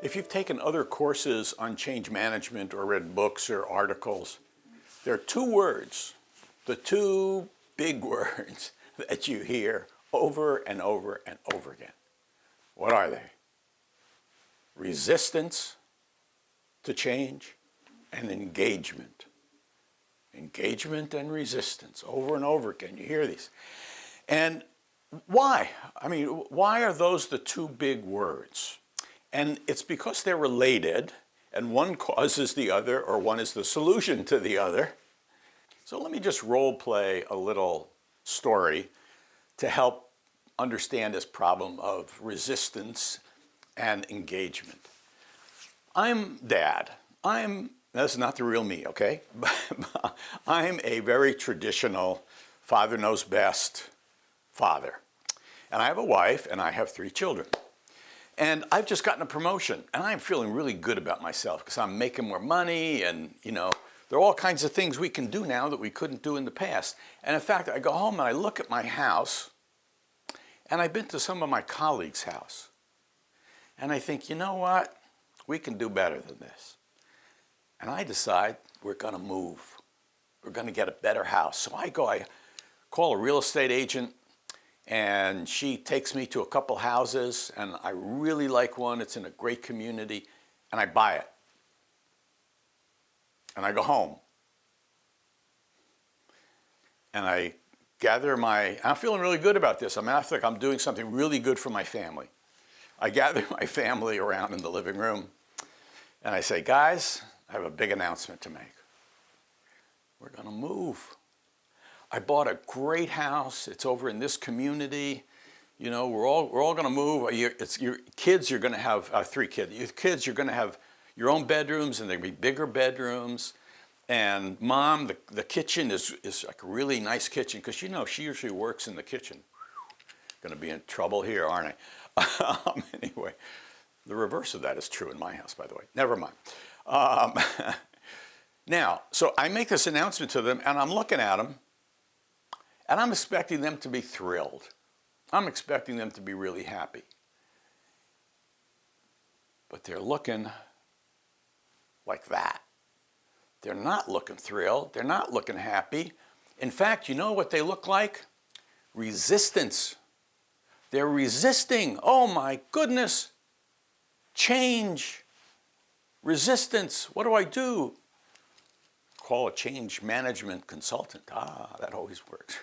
If you've taken other courses on change management or read books or articles, there are two words, the two big words that you hear over and over and over again. What are they? Resistance to change and engagement. Engagement and resistance, over and over again. You hear these. And why? I mean, why are those the two big words? And it's because they're related, and one causes the other, or one is the solution to the other. So let me just role play a little story to help understand this problem of resistance and engagement. I'm Dad. That's not the real me, okay? I'm a very traditional, father knows best father. And I have a wife, and I have 3 children. And I've just gotten a promotion, and I'm feeling really good about myself because I'm making more money, and there are all kinds of things we can do now that we couldn't do in the past. And in fact, I go home and I look at my house, and I've been to some of my colleagues' house, and I think, you know what? We can do better than this. And I decide we're going to move. We're going to get a better house. So I call a real estate agent, and she takes me to a couple houses, and I really like one. It's in a great community, and I buy it. And I go home. And I'm feeling really good about this. I feel like I'm doing something really good for my family. I gather my family around in the living room, and I say, guys, I have a big announcement to make. We're going to move. I bought a great house. It's over in this community. We're all going to move. Your kids, you're going to have 3 kids. Your kids, you're going to have your own bedrooms, and they're going to be bigger bedrooms. And Mom, the kitchen is like a really nice kitchen because she usually works in the kitchen. Going to be in trouble here, aren't I? Anyway, the reverse of that is true in my house, by the way. Never mind. Now, so I make this announcement to them, and I'm looking at them, and I'm expecting them to be thrilled. I'm expecting them to be really happy. But they're looking like that. They're not looking thrilled. They're not looking happy. In fact, you know what they look like? Resistance. They're resisting. Oh my goodness. Change. Resistance. What do I do? Call a change management consultant. That always works.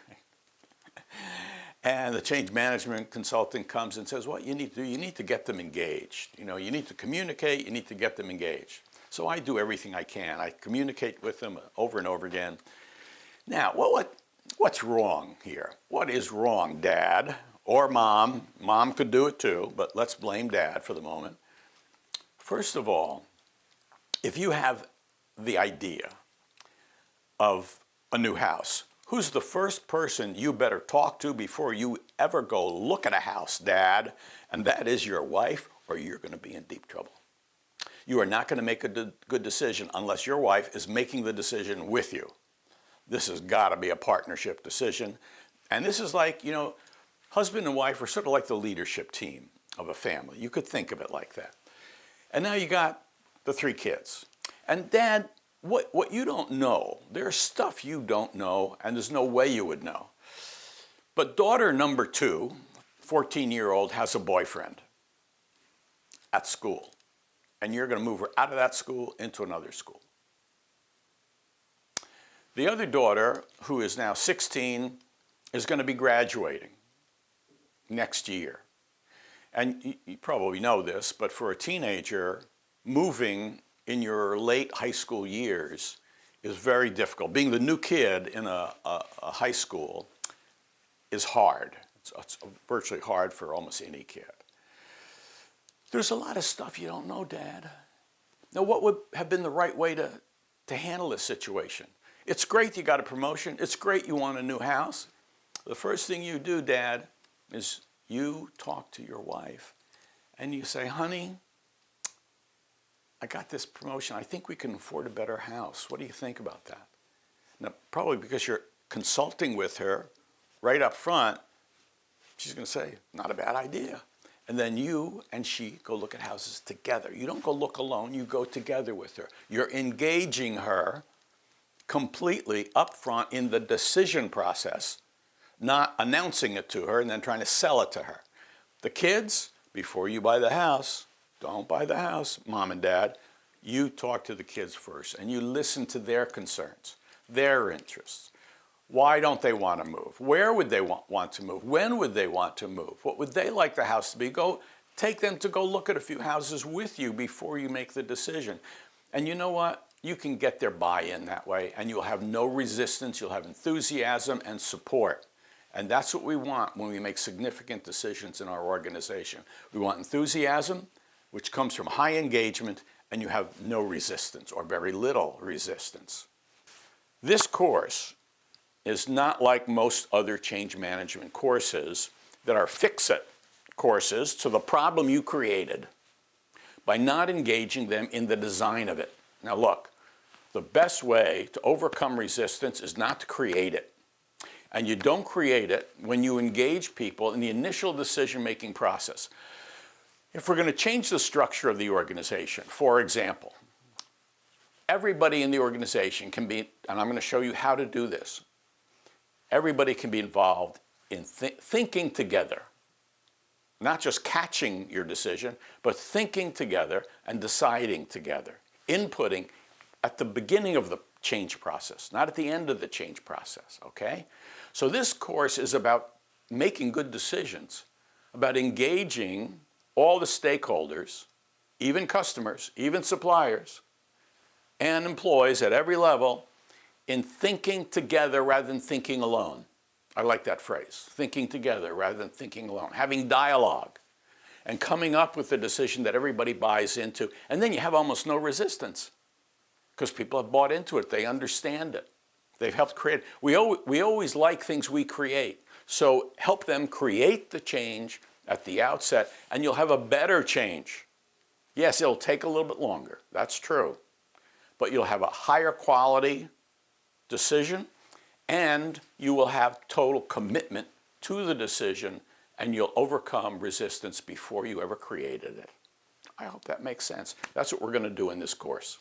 And the change management consultant comes and says, what you need to do, you need to get them engaged. You need to communicate, you need to get them engaged. So I do everything I can. I communicate with them over and over again. Now, what's wrong here? What is wrong, Dad or Mom? Mom could do it too, but let's blame Dad for the moment. First of all, if you have the idea of a new house, who's the first person you better talk to before you ever go look at a house, Dad? And that is your wife, or you're going to be in deep trouble. You are not going to make a good decision unless your wife is making the decision with you. This has got to be a partnership decision. And this is like, husband and wife are sort of like the leadership team of a family. You could think of it like that. And now you got the 3 kids. And Dad, what you don't know, there's stuff you don't know, and there's no way you would know. But daughter number 2, 14-year-old, has a boyfriend at school. And you're going to move her out of that school into another school. The other daughter, who is now 16, is going to be graduating next year. And you probably know this, but for a teenager, moving in your late high school years is very difficult. Being the new kid in a high school is hard. It's virtually hard for almost any kid. There's a lot of stuff you don't know, Dad. Now, what would have been the right way to handle this situation? It's great you got a promotion. It's great you want a new house. The first thing you do, Dad, is you talk to your wife and you say, honey, I got this promotion. I think we can afford a better house. What do you think about that? Now, probably because you're consulting with her right up front, she's going to say, not a bad idea. And then you and she go look at houses together. You don't go look alone, you go together with her. You're engaging her completely up front in the decision process, not announcing it to her and then trying to sell it to her. The kids, before you buy the house, don't buy the house, mom and dad. You talk to the kids first and you listen to their concerns, their interests. Why don't they want to move? Where would they want to move? When would they want to move? What would they like the house to be? Go take them to go look at a few houses with you before you make the decision. And you know what? You can get their buy-in that way, and you'll have no resistance. You'll have enthusiasm and support. And that's what we want when we make significant decisions in our organization. We want enthusiasm, which comes from high engagement, and you have no resistance or very little resistance. This course is not like most other change management courses that are fix-it courses to the problem you created by not engaging them in the design of it. Now look, the best way to overcome resistance is not to create it. And you don't create it when you engage people in the initial decision-making process. If we're going to change the structure of the organization, for example, everybody in the organization can be, and I'm going to show you how to do this, everybody can be involved in thinking together, not just catching your decision, but thinking together and deciding together, inputting at the beginning of the change process, not at the end of the change process, okay? So this course is about making good decisions, about engaging all the stakeholders, even customers, even suppliers, and employees at every level in thinking together rather than thinking alone. I like that phrase, thinking together rather than thinking alone, having dialogue and coming up with a decision that everybody buys into, and then you have almost no resistance because people have bought into it, they understand it, they've helped create it. We always like things we create, so help them create the change at the outset and you'll have a better change. Yes, it'll take a little bit longer, that's true, but you'll have a higher quality decision, and you will have total commitment to the decision, and you'll overcome resistance before you ever created it. I hope that makes sense. That's what we're going to do in this course.